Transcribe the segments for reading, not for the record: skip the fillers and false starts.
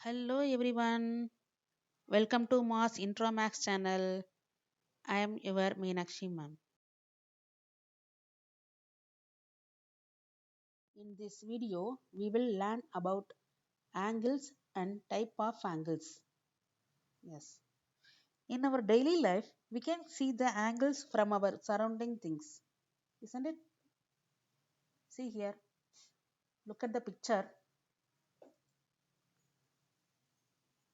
Hello everyone, welcome to Mass Intro Max channel. I am your Meenakshi ma'am. In this video, we will learn about angles and type of angles. Yes. In our daily life, we can see the angles from our surrounding things. Isn't it? See here, look at the picture.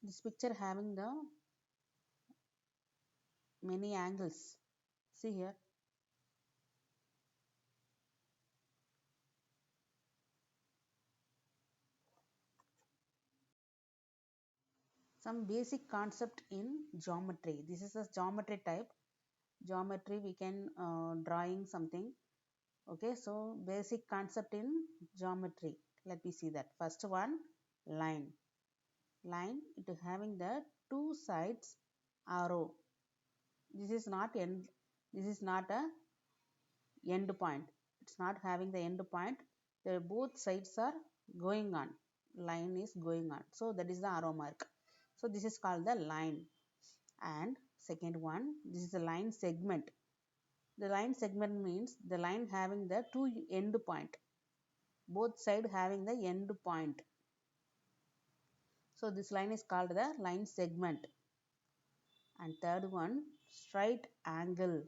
This picture having the many angles. See here. Some basic concept in geometry. This is a geometry type. Geometry we can drawing something. Okay, so basic concept in geometry. Let me see that. First one, line. Line, it is having the two sides arrow. This is not end. This is not a end point. It's not having the end point. The both sides are going on. Line is going on. So that is the arrow mark. So this is called the line. And second one, this is a line segment. The line segment means the line having the two end point, both side having the end point. So this line is called the line segment. And third one, straight angle.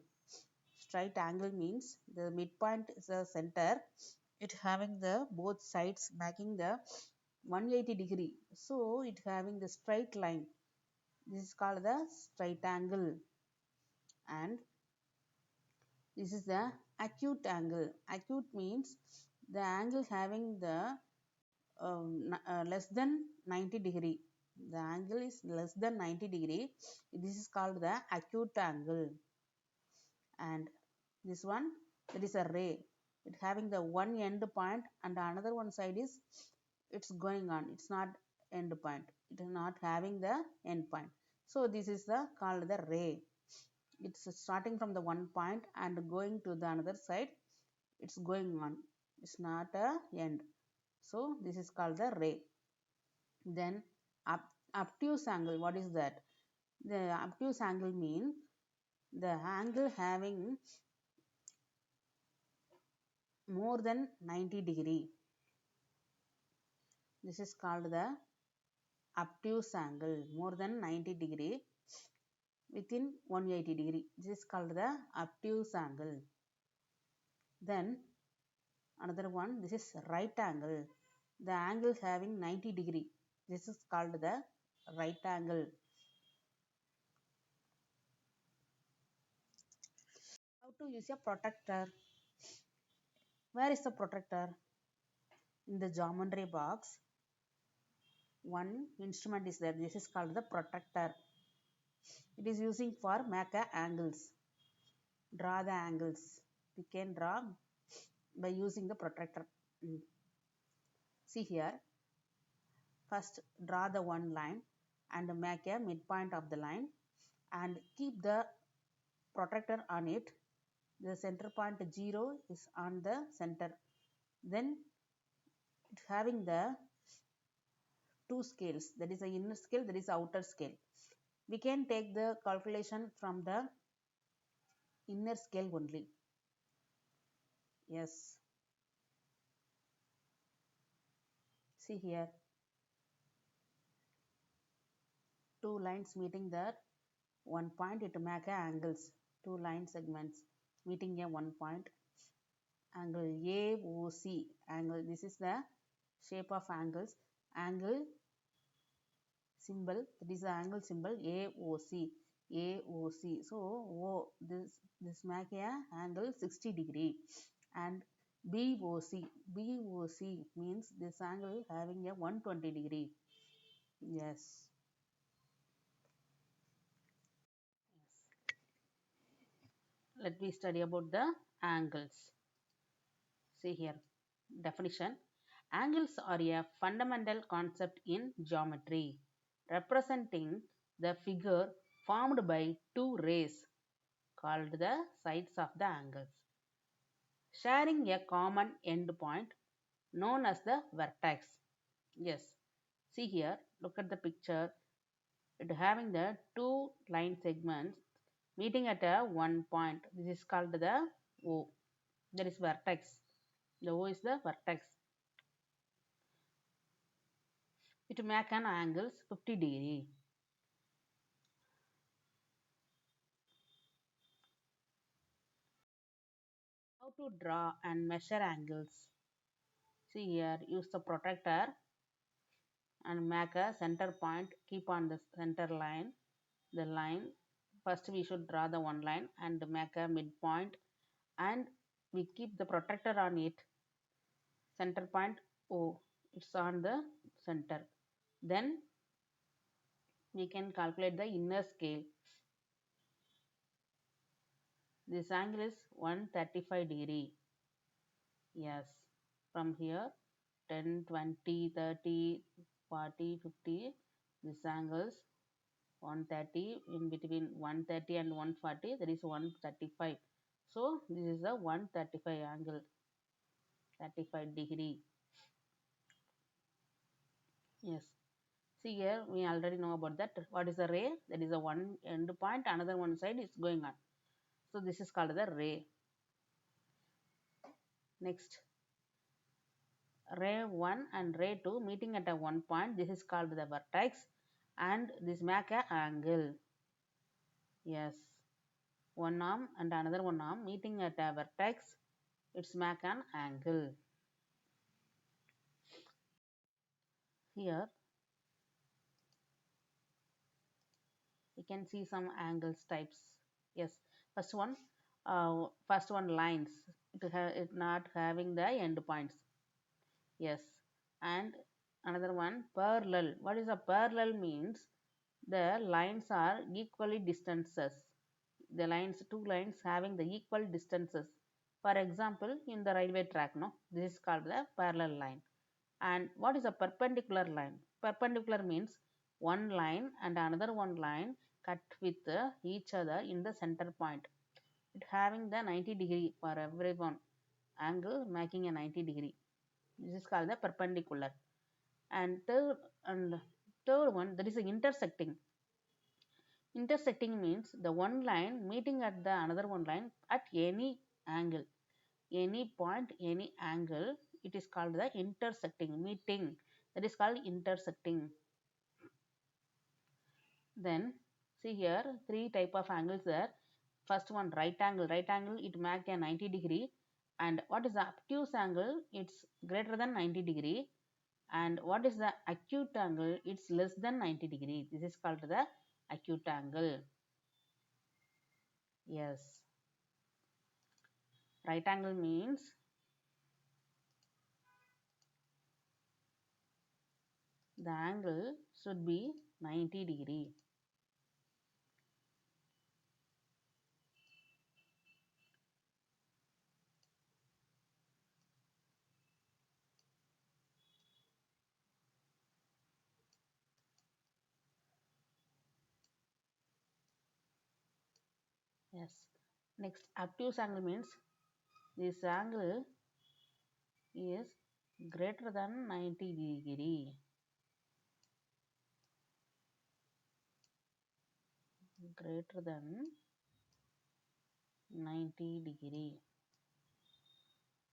Straight angle means the midpoint is the center. It having the both sides making the 180 degree. So it having the straight line. This is called the straight angle. And this is the acute angle. Acute means the angle having the less than 90 degree. The angle is less than 90 degree. This is called the acute angle. And this one, that is a ray. It having the one end point and another one side is it's going on. It's not end point. It is not having the end point. So this is the called the ray. It's starting from the one point and going to the another side. It's going on. It's not a end. So this is called the ray. Then obtuse angle, what is that? The obtuse angle means the angle having more than 90 degree. This is called the obtuse angle, more than 90 degree within 180 degree. This is called the obtuse angle. Then another one, this is right angle. The angle having 90 degree. This is called the right angle. How to use a protractor? Where is the protractor? In the geometry box, one instrument is there. This is called the protractor. It is using for make angles. Draw the angles. We can draw by using the protractor. See here. First draw the one line and make a midpoint of the line and keep the protractor on it. The center point 0 is on the center. Then it having the two scales, that is the inner scale, that is the outer scale. We can take the calculation from the inner scale only. Yes, see here, two lines meeting the one point, it make angles, two line segments meeting a one point, angle AOC angle. This is the shape of angles. Angle symbol, that is the angle symbol AOC. AOC. So this make a angle 60 degree. And BOC. BOC means this angle having a 120 degree. Yes. Let me study about the angles. See here. Definition. Angles are a fundamental concept in geometry, representing the figure formed by two rays called the sides of the angles, sharing a common end point known as the vertex. Yes. See here, look at the picture. It having the two line segments meeting at a one point. This is called the O. That is vertex. The O is the vertex. It make an angles 50 degree. How to draw and measure angles? See here, use the protractor and make a center point. Keep on the center line. The line first we should draw the one line and make a midpoint, and we keep the protractor on it. Center point O. It's on the center. Then we can calculate the inner scale. This angle is 135 degree. Yes, from here 10, 20, 30, 40, 50. This angles 130. In between 130 and 140 there is 135. So this is a 135 angle, 35 degree. Yes. See here, we already know about that. What is the ray? That is a one end point, another one side is going on. So this is called the ray. Next, ray 1 and ray 2 meeting at a one point. This is called the vertex, and this make a angle. Yes, one arm and another one arm meeting at a vertex. It's make an angle. Here you can see some angles types. Yes, first one lines. It not having the end points. Yes, and another one parallel. What is a parallel means? The lines are equally distances. The lines, two lines having the equal distances. For example, in the railway track, no, this is called the parallel line. And what is a perpendicular line? Perpendicular means one line and another one line cut with each other in the center point. It having the 90 degree for everyone. Angle making a 90 degree. This is called the perpendicular. And third one, that is intersecting. Intersecting means the one line meeting at the another one line at any angle, any point, any angle. It is called the intersecting meeting. That is called intersecting. Then see here, three type of angles there. First one, right angle. Right angle, it make a 90 degree. And what is the obtuse angle? It's greater than 90 degree. And what is the acute angle? It's less than 90 degree. This is called the acute angle. Yes. Right angle means the angle should be 90 degree. Yes. Next, obtuse angle means this angle is greater than 90 degree. Greater than 90 degree.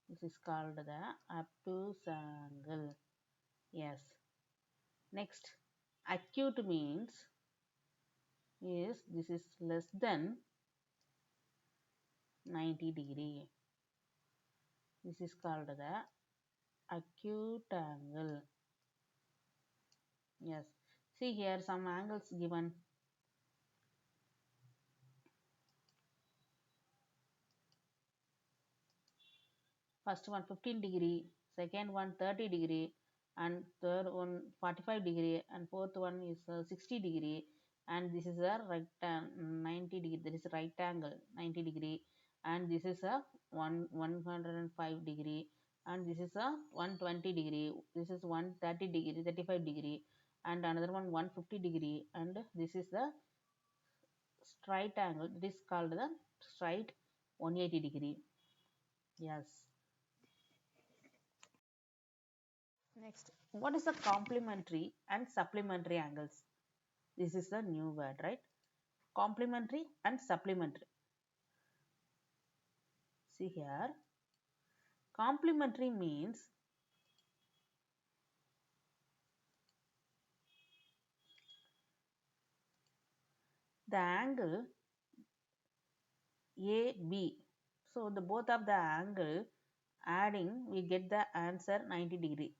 This is called the obtuse angle. Yes. Next, acute means is this is less than 90 degree. This is called the acute angle. Yes. See here some angles given. First one 15 degree, second one 30 degree, and third one 45 degree, and fourth one is 60 degree, and this is a 90 degree. There is a right angle 90 degree, and this is a 105 degree, and this is a 120 degree. This is 130 degree, 35 degree, and another one 150 degree, and this is the straight angle. This is called the straight 180 degree. Yes. Next, What is the complementary and supplementary angles? This is the new word, right? Complementary and supplementary. See here, complementary means the angle AB. So the both of the angle adding, we get the answer 90 degree.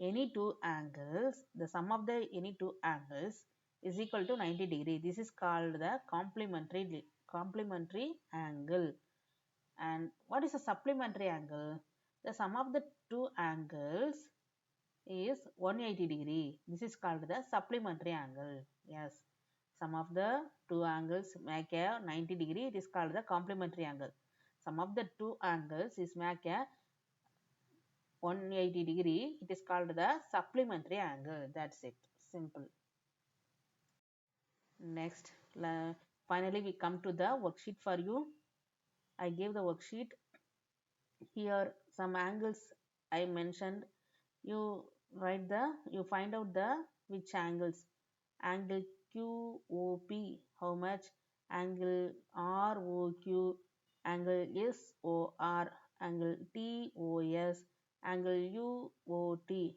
Any two angles, the sum of the any two angles is equal to 90 degree. This is called the complementary angle. And what is a supplementary angle? The sum of the two angles is 180 degree. This is called the supplementary angle. Yes, sum of the two angles make a 90 degree. It is called the complementary angle. Sum of the two angles is make a 180 degree. It is called the supplementary angle. That's it. Simple. Next, finally we come to the worksheet for you. I gave the worksheet. Here some angles I mentioned. You find out the which angles. Angle QOP, how much? Angle ROQ, angle SOR, angle TOS, angle UOT.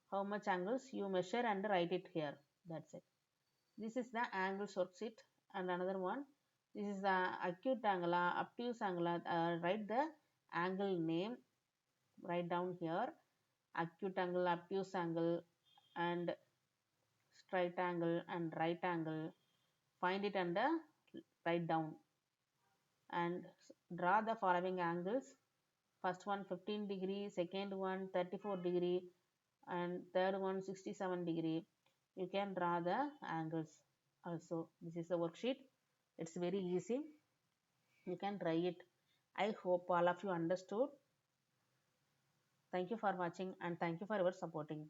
How much angles you measure and write it here. That's it. This is the angle worksheet. And another one, this is the acute angle, obtuse angle. Write the angle name, write down here. Acute angle, obtuse angle, and straight angle and right angle. Find it and write down. And draw the following angles. First one 15 degree, second one 34 degree, and third one 67 degree. You can draw the angles also. This is the worksheet. It's very easy. You can try it. I hope all of you understood. Thank you for watching and thank you for your supporting.